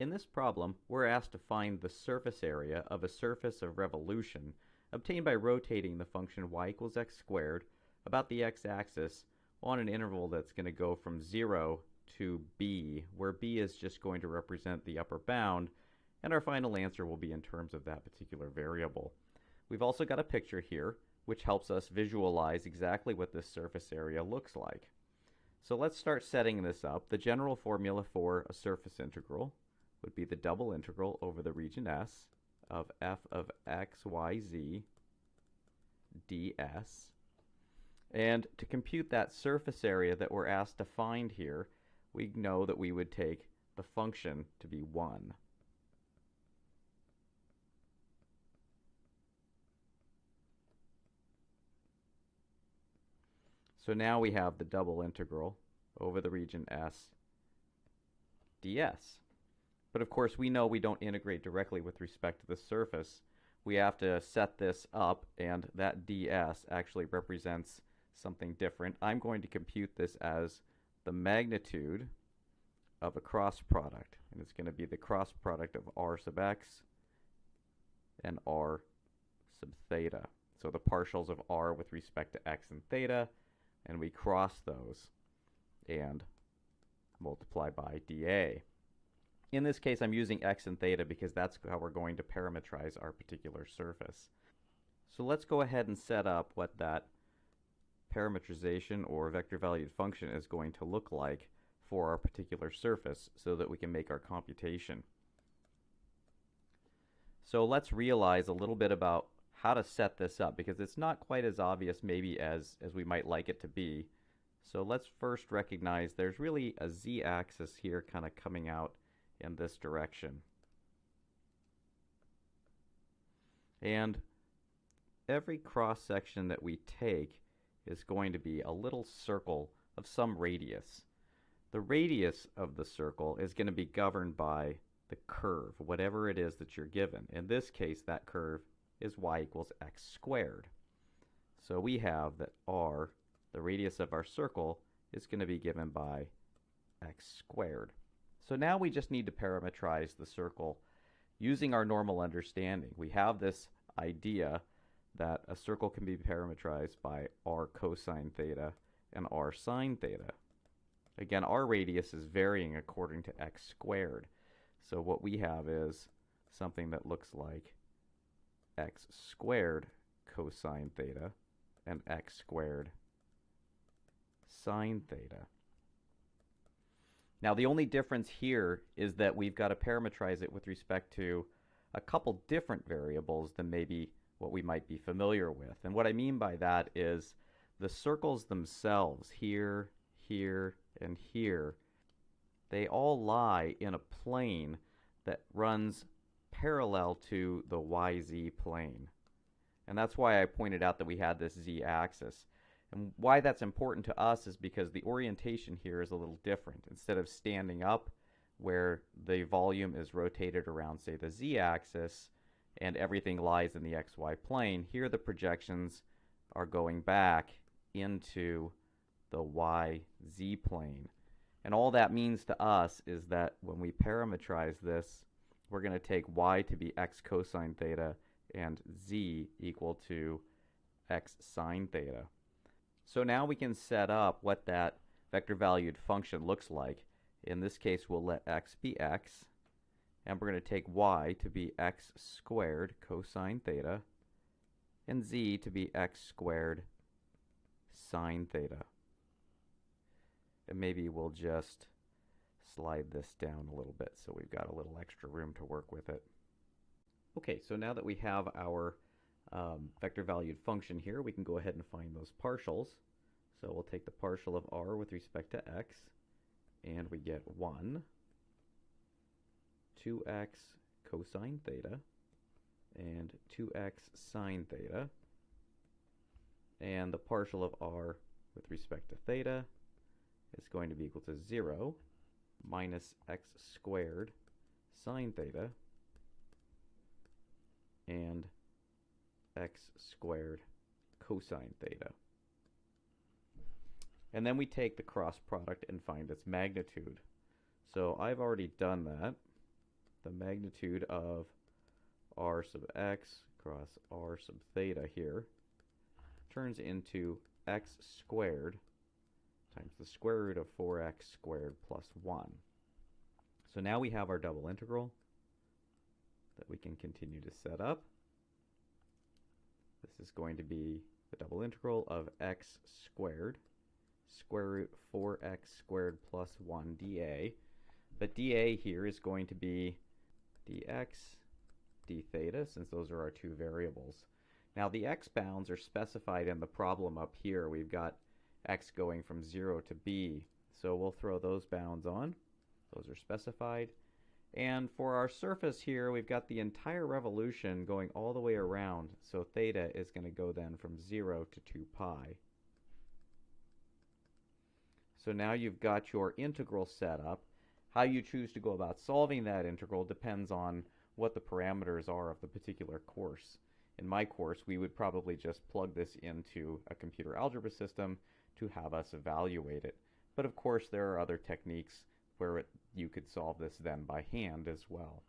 In this problem, we're asked to find the surface area of a surface of revolution obtained by rotating the function y equals x squared about the x-axis on an interval that's going to go from 0 to b, where b is just going to represent the upper bound, and our final answer will be in terms of that particular variable. We've also got a picture here which helps us visualize exactly what this surface area looks like. So let's start setting this up. The general formula for a surface integral would be the double integral over the region S of f of x, y, z ds. And to compute that surface area that we're asked to find here, we know that we would take the function to be 1. So now we have the double integral over the region S ds. But of course, we know we don't integrate directly with respect to the surface. We have to set this up, and that ds actually represents something different. I'm going to compute this as the magnitude of a cross product, and it's going to be the cross product of r sub x and r sub theta. So the partials of r with respect to x and theta, and we cross those and multiply by dA. In this case, I'm using x and theta because that's how we're going to parametrize our particular surface. So let's go ahead and set up what that parametrization or vector valued function is going to look like for our particular surface so that we can make our computation. So let's realize a little bit about how to set this up, because it's not quite as obvious maybe as we might like it to be. So let's first recognize there's really a z-axis here kind of coming out in this direction. And every cross-section that we take is going to be a little circle of some radius. The radius of the circle is going to be governed by the curve, whatever it is that you're given. In this case, that curve is y equals x squared. So we have that r, the radius of our circle, is going to be given by x squared. So now we just need to parametrize the circle using our normal understanding. We have this idea that a circle can be parametrized by r cosine theta and r sine theta. Again, our radius is varying according to x squared. So what we have is something that looks like x squared cosine theta and x squared sine theta. Now the only difference here is that we've got to parametrize it with respect to a couple different variables than maybe what we might be familiar with. And what I mean by that is the circles themselves, here, here, and here, they all lie in a plane that runs parallel to the YZ plane. And that's why I pointed out that we had this z-axis. And why that's important to us is because the orientation here is a little different. Instead of standing up where the volume is rotated around, say, the z-axis and everything lies in the xy plane, here the projections are going back into the yz plane. And all that means to us is that when we parametrize this, we're going to take y to be x cosine theta and z equal to x sine theta. So now we can set up what that vector valued function looks like. In this case, we'll let x be x, and we're going to take y to be x squared cosine theta and z to be x squared sine theta. And maybe we'll just slide this down a little bit so we've got a little extra room to work with it. Okay, so now that we have our vector valued function here, we can go ahead and find those partials. So we'll take the partial of r with respect to x, and we get 1, 2x cosine theta, and 2x sine theta. And the partial of r with respect to theta is going to be equal to 0 minus x squared sine theta and x squared cosine theta. And then we take the cross product and find its magnitude. So I've already done that. the magnitude of r sub x cross r sub theta here turns into x squared times the square root of 4x squared plus 1. So now we have our double integral that we can continue to set up. This is going to be the double integral of x squared, square root 4x squared plus 1 dA. But dA here is going to be dx d theta, since those are our two variables. Now the x bounds are specified in the problem up here. We've got x going from 0 to b, so we'll throw those bounds on. Those are specified. And for our surface here, we've got the entire revolution going all the way around, so theta is going to go then from 0 to 2 pi. So now you've got your integral set up. How you choose to go about solving that integral depends on what the parameters are of the particular course. In my course, we would probably just plug this into a computer algebra system to have us evaluate it. But of course, there are other techniques where you could solve this then by hand as well.